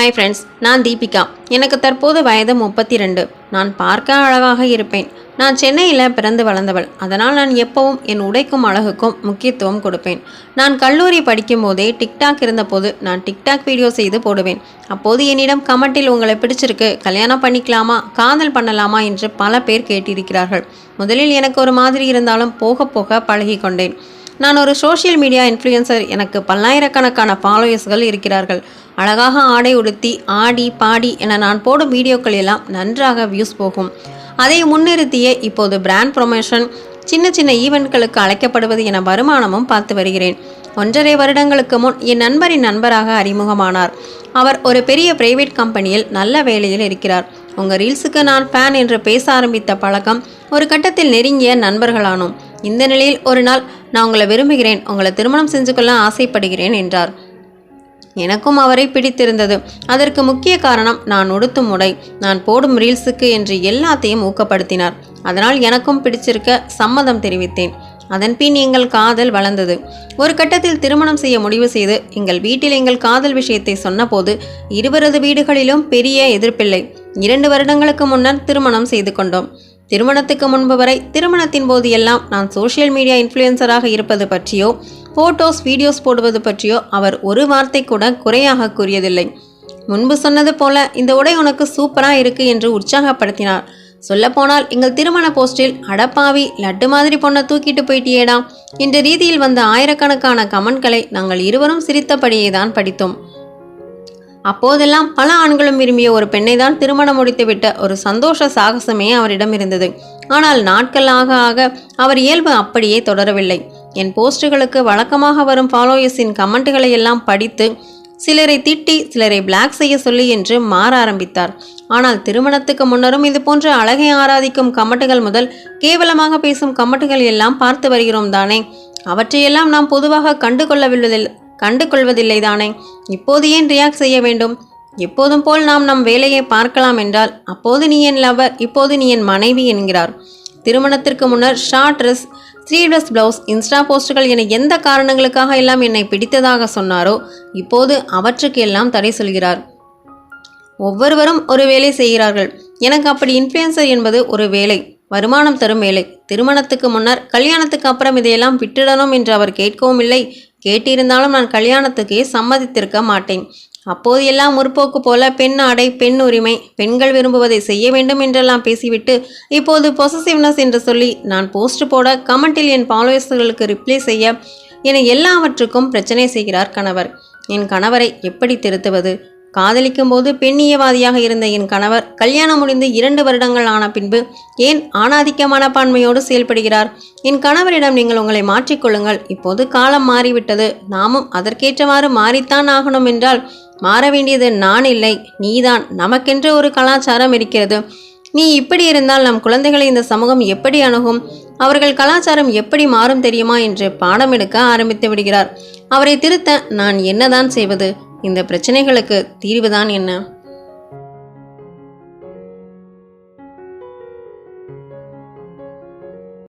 Hi friends, நான் தீபிகா. எனக்கு தற்போது வயது 32. நான் பார்க்க அழகாக இருப்பேன். நான் சென்னையில் பிறந்து வளர்ந்தவள். அதனால் நான் எப்பவும் என் உடைக்கும் அழகுக்கும் முக்கியத்துவம் கொடுப்பேன். நான் கல்லூரி படிக்கும் போதே டிக்டாக் இருந்தபோது நான் டிக்டாக் வீடியோ செய்து போடுவேன். அப்போது என்னிடம் கமெண்டில் உங்களை பிடிச்சிருக்கு, கல்யாணம் பண்ணிக்கலாமா, காதல் பண்ணலாமா என்று பல பேர் கேட்டிருக்கிறார்கள். முதலில் எனக்கு ஒரு மாதிரி இருந்தாலும் போக போக பழகி கொண்டேன். நான் ஒரு சோஷியல் மீடியா இன்ஃப்ளூயன்சர். எனக்கு பல்லாயிரக்கணக்கான ஃபாலோயர்ஸ்கள் இருக்கிறார்கள். அழகாக ஆடை உடுத்தி ஆடி பாடி என நான் போடும் வீடியோக்கள் எல்லாம் நன்றாக வியூஸ் போகும். அதை முன்னிறுத்தியே இப்போது பிராண்ட் ப்ரொமோஷன், சின்ன சின்ன ஈவெண்ட்களுக்கு அழைக்கப்படுவது என வருமானமும் பார்த்து வருகிறேன். 1.5 வருடங்களுக்கு முன் என் நண்பரின் நண்பராக அறிமுகமானார். அவர் ஒரு பெரிய பிரைவேட் கம்பெனியில் நல்ல வேலையில் இருக்கிறார். உங்கள் ரீல்ஸுக்கு நான் ஃபேன் என்று பேச ஆரம்பித்த பழக்கம் ஒரு கட்டத்தில் நெருங்கிய நண்பர்களானோம். இந்த நிலையில் ஒரு நாள், நான் உங்களை விரும்புகிறேன், உங்களை திருமணம் செஞ்சு கொள்ள ஆசைப்படுகிறேன் என்றார். எனக்கும் அவரை பிடித்திருந்தது. அதற்கு முக்கிய காரணம் நான் உடுத்தும் உடை, நான் போடும் ரீல்ஸுக்கு என்று எல்லாத்தையும் ஊக்கப்படுத்தினார். அதனால் எனக்கும் பிடிச்சிருக்க சம்மதம் தெரிவித்தேன். அதன்பின் எங்கள் காதல் வளர்ந்தது. ஒரு கட்டத்தில் திருமணம் செய்ய முடிவு செய்து எங்கள் வீட்டில் எங்கள் காதல் விஷயத்தை சொன்னபோது இருவரது வீடுகளிலும் பெரிய எதிர்ப்பில்லை. 2 வருடங்களுக்கு முன்னர் திருமணம் செய்து கொண்டோம். திருமணத்துக்கு முன்பு வரை, திருமணத்தின் போது எல்லாம் நான் சோஷியல் மீடியா இன்ஃப்ளூயன்சராக இருப்பது பற்றியோ ஃபோட்டோஸ் வீடியோஸ் போடுவது பற்றியோ அவர் ஒரு வார்த்தை கூட குறையாக கூறியதில்லை. முன்பு சொன்னது போல இந்த உடை உனக்கு சூப்பராக இருக்கு என்று உற்சாகப்படுத்தினார். சொல்லப்போனால் எங்கள் திருமண போஸ்டில், அடப்பாவி, லட்டு மாதிரி பொண்ணை தூக்கிட்டு போயிட்டியேடா என்ற ரீதியில் வந்த ஆயிரக்கணக்கான கமெண்ட்களை நாங்கள் இருவரும் சிரித்தபடியே தான் படித்தோம். அப்போதெல்லாம் பல ஆண்களும் விரும்பிய ஒரு பெண்ணை தான் திருமணம் முடித்துவிட்ட ஒரு சந்தோஷ சாகசமே அவரிடம் இருந்தது. ஆனால் நாட்கள் ஆக ஆக அவர் இயல்பு அப்படியே தொடரவில்லை. என் போஸ்டுகளுக்கு வழக்கமாக வரும் ஃபாலோயர்ஸின் கமெண்ட்டுகளை எல்லாம் படித்து சிலரை திட்டி சிலரை பிளாக் செய்ய சொல்லி என்று மாற ஆரம்பித்தார். ஆனால் திருமணத்துக்கு முன்னரும் இது போன்ற அழகை ஆராதிக்கும் கமெண்ட்டுகள் முதல் கேவலமாக பேசும் கமெண்ட்டுகள் எல்லாம் பார்த்து வருகிறோம் தானே. அவற்றையெல்லாம் நாம் பொதுவாக கண்டுகொள்வதில்லை தானே. இப்போது ஏன் ரியாக்ட் செய்ய வேண்டும்? எப்போதும் போல் நாம் நம் வேலையை பார்க்கலாம் என்றால், அப்போது நீ என் லவர், இப்போது நீ என் மனைவி என்கிறார். திருமணத்திற்கு முன்னர் short dress, sleeveless blouse, insta போஸ்டுகள் என எந்த காரணங்களுக்காக எல்லாம் என்னை பிடித்ததாக சொன்னாரோ இப்போது அவற்றுக்கு எல்லாம் தடை சொல்கிறார். ஒவ்வொருவரும் ஒரு வேலை செய்கிறார்கள். எனக்கு அப்படி இன்ஃப்ளூயன்சர் என்பது ஒரு வேலை, வருமானம் தரும் வேலை. திருமணத்துக்கு முன்னர், கல்யாணத்துக்கு அப்புறம் இதையெல்லாம் விட்டுடணும் என்று அவர் கேட்கவும் இல்லை. கேட்டிருந்தாலும் நான் கல்யாணத்துக்கே சம்மதித்திருக்க மாட்டேன். அப்போது எல்லாம் முற்போக்கு போல பெண் ஆடை, பெண் உரிமை, பெண்கள் விரும்புவதை செய்ய வேண்டும் என்றெல்லாம் பேசிவிட்டு இப்போது பொசசிவ்னஸ் என்று சொல்லி நான் போஸ்ட் போட, கமெண்டில் என் ஃபாலோவர்ஸ்களுக்கு ரிப்ளை செய்ய என எல்லாவற்றுக்கும் பிரச்சனை செய்கிறார் கணவர். என் கணவரை எப்படி திருத்துவது? காதலிக்கும் போது பெண்ணியவாதியாக இருந்த என் கணவர் கல்யாணம் முடிந்து 2 வருடங்கள் ஆன பின்பு ஏன் ஆணாதிக்க மனப்பான்மையோடு செயல்படுகிறார்? என் கணவரிடம், நீங்கள் உங்களை மாற்றிக்கொள்ளுங்கள், இப்போது காலம் மாறிவிட்டது, நாமும் அதற்கேற்றவாறு மாறித்தான் ஆகணும் என்றால், மாற வேண்டியது நான் இல்லை, நீதான். நமக்கென்று ஒரு கலாச்சாரம் இருக்கிறது. நீ இப்படி இருந்தால் நம் குழந்தைகளை இந்த சமூகம் எப்படி அணுகும்? அவர்கள் கலாச்சாரம் எப்படி மாறும் தெரியுமா என்று பாடம் எடுக்க ஆரம்பித்து விடுகிறார். அவரை திருத்த நான் என்னதான் செய்வது? இந்த பிரச்சனைகளுக்கு தீர்வுதான் என்ன?